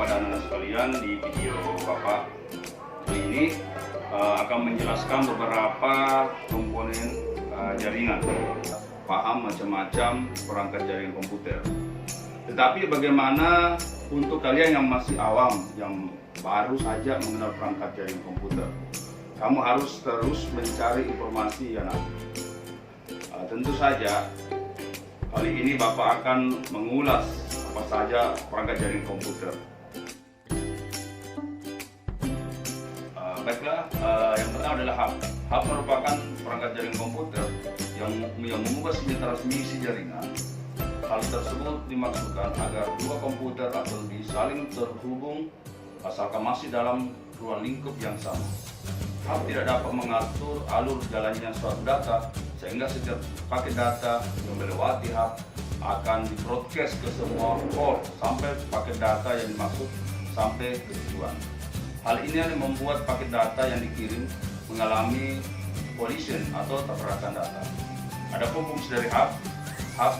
kepada anak-anak sekalian di video Bapak kali ini akan menjelaskan beberapa komponen jaringan. Paham macam-macam perangkat jaringan komputer. Tetapi bagaimana untuk kalian yang masih awam, yang baru saja mengenal perangkat jaringan komputer? Kamu harus terus mencari informasi ya nak. Tentu saja kali ini Bapak akan mengulas apa saja perangkat jaringan komputer. Baiklah, yang pertama adalah hub. Hub merupakan perangkat jaringan komputer yang mengubah sinyal transmisi jaringan. Hal tersebut dimaksudkan agar dua komputer atau lebih saling terhubung asalkan masih dalam ruang lingkup yang sama. Hub tidak dapat mengatur alur jalannya suatu data, sehingga setiap paket data yang melewati hub akan di-broadcast ke semua port sampai paket data yang dimaksud sampai ke tujuan. Hal ini yang membuat paket data yang dikirim mengalami collision atau tabrakan data. Adapun fungsi dari hub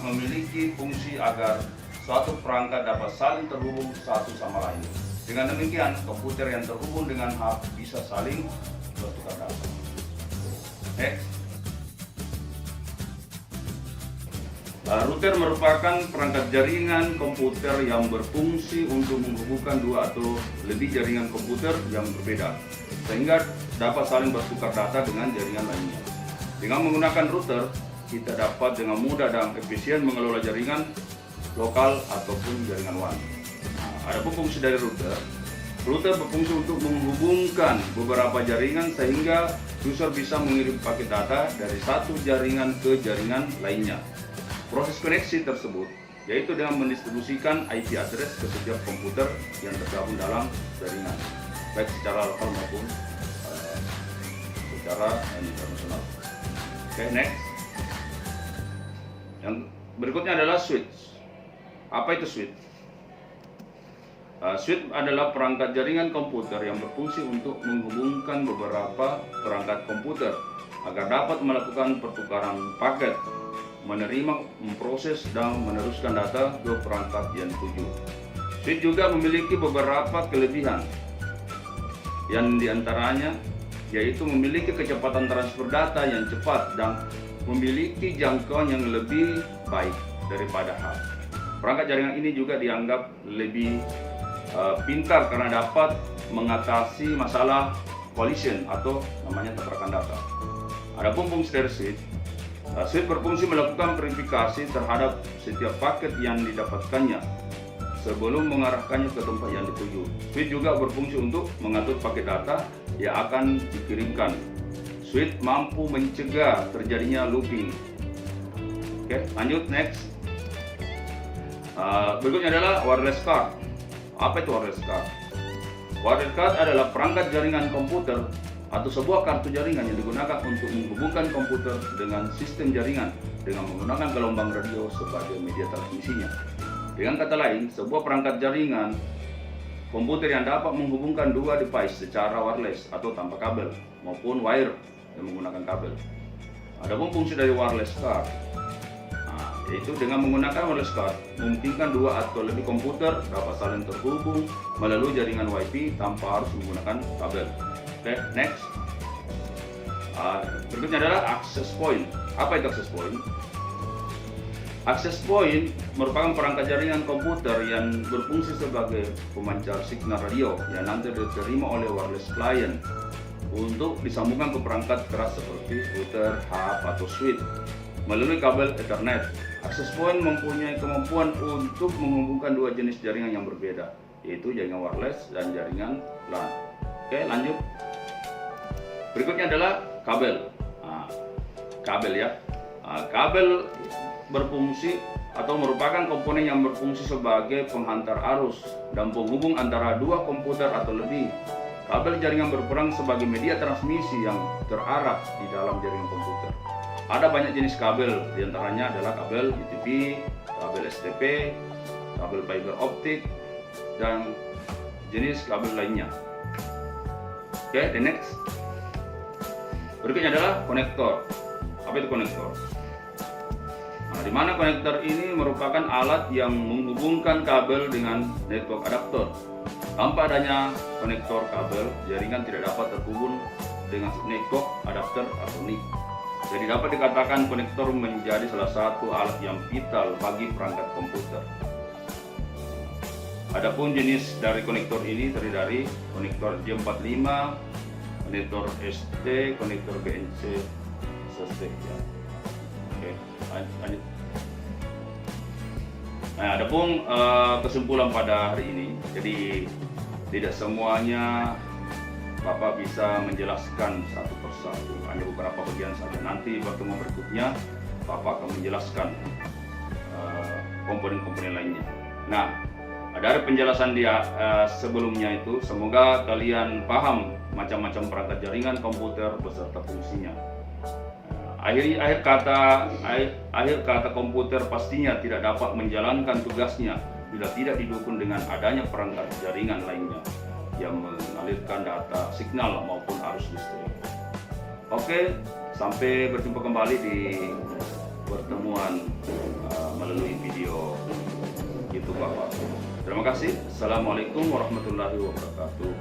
memiliki fungsi agar suatu perangkat dapat saling terhubung satu sama lain. Dengan demikian, komputer yang terhubung dengan hub bisa saling bertukar data. Next. Router merupakan perangkat jaringan komputer yang berfungsi untuk menghubungkan dua atau lebih jaringan komputer yang berbeda, sehingga dapat saling bertukar data dengan jaringan lainnya. Dengan menggunakan router, kita dapat dengan mudah dan efisien mengelola jaringan lokal ataupun jaringan WAN. Adapun fungsi dari router berfungsi untuk menghubungkan beberapa jaringan sehingga user bisa mengirim paket data dari satu jaringan ke jaringan lainnya. Proses koneksi tersebut yaitu dengan mendistribusikan IP address ke setiap komputer yang tergabung dalam jaringan, baik secara lokal maupun secara internasional. Oke, next. Yang berikutnya adalah switch. Apa itu switch? Switch adalah perangkat jaringan komputer yang berfungsi untuk menghubungkan beberapa perangkat komputer agar dapat melakukan pertukaran paket, menerima, memproses, dan meneruskan data ke perangkat yang dituju. Switch juga memiliki beberapa kelebihan, yang diantaranya yaitu memiliki kecepatan transfer data yang cepat dan memiliki jangkauan yang lebih baik daripada hub. Perangkat jaringan ini juga dianggap lebih pintar karena dapat mengatasi masalah collision atau namanya tabrakan data. Adapun fungsi dari switch berfungsi melakukan verifikasi terhadap setiap paket yang didapatkannya sebelum mengarahkannya ke tempat yang dituju. Switch juga berfungsi untuk mengatur paket data yang akan dikirimkan. Switch mampu mencegah terjadinya looping. Oke, lanjut next. Berikutnya adalah wireless card. Apa itu wireless card? Wireless card adalah perangkat jaringan komputer atau sebuah kartu jaringan yang digunakan untuk menghubungkan komputer dengan sistem jaringan dengan menggunakan gelombang radio sebagai media transmisinya. Dengan kata lain, sebuah perangkat jaringan komputer yang dapat menghubungkan dua device secara wireless atau tanpa kabel maupun wire yang menggunakan kabel. Adapun fungsi dari wireless card yaitu dengan menggunakan wireless card memungkinkan dua atau lebih komputer dapat saling terhubung melalui jaringan Wi-Fi tanpa harus menggunakan kabel. Oke, next. Berikutnya adalah access point. Apa itu access point? Access point merupakan perangkat jaringan komputer yang berfungsi sebagai pemancar signal radio yang nanti diterima oleh wireless client untuk disambungkan ke perangkat keras seperti router, hub, atau switch melalui kabel Ethernet. Access point mempunyai kemampuan untuk menghubungkan dua jenis jaringan yang berbeda, yaitu jaringan wireless dan jaringan LAN. Oke, lanjut. Berikutnya adalah kabel. Kabel ya. Kabel berfungsi atau merupakan komponen yang berfungsi sebagai penghantar arus dan penghubung antara dua komputer atau lebih. Kabel jaringan berperan sebagai media transmisi yang terarah di dalam jaringan komputer. Ada banyak jenis kabel, diantaranya adalah kabel UTP, kabel STP, kabel fiber optik, dan jenis kabel lainnya. Oke, the next. Berikutnya adalah konektor. Apa itu konektor? Nah, di mana konektor ini merupakan alat yang menghubungkan kabel dengan network adaptor. Tanpa adanya konektor kabel, jaringan tidak dapat terhubung dengan network adaptor atau NIC. Jadi dapat dikatakan konektor menjadi salah satu alat yang vital bagi perangkat komputer. Adapun jenis dari konektor ini terdiri dari konektor J45, konektor ST, konektor BNC, SST. Ya. Oke, lanjut. Nah, adapun kesimpulan pada hari ini, jadi tidak semuanya Bapak bisa menjelaskan satu persatu, hanya beberapa bagian saja. Nanti pertemuan berikutnya Bapak akan menjelaskan komponen-komponen lainnya. Nah, dari penjelasan dia sebelumnya itu, semoga kalian paham macam-macam perangkat jaringan komputer beserta fungsinya. Akhir kata komputer pastinya tidak dapat menjalankan tugasnya bila tidak didukung dengan adanya perangkat jaringan lainnya yang mengalirkan data, signal maupun arus listrik. Oke, sampai berjumpa kembali di pertemuan melalui video YouTube Bapak. Terima kasih. Assalamualaikum warahmatullahi wabarakatuh.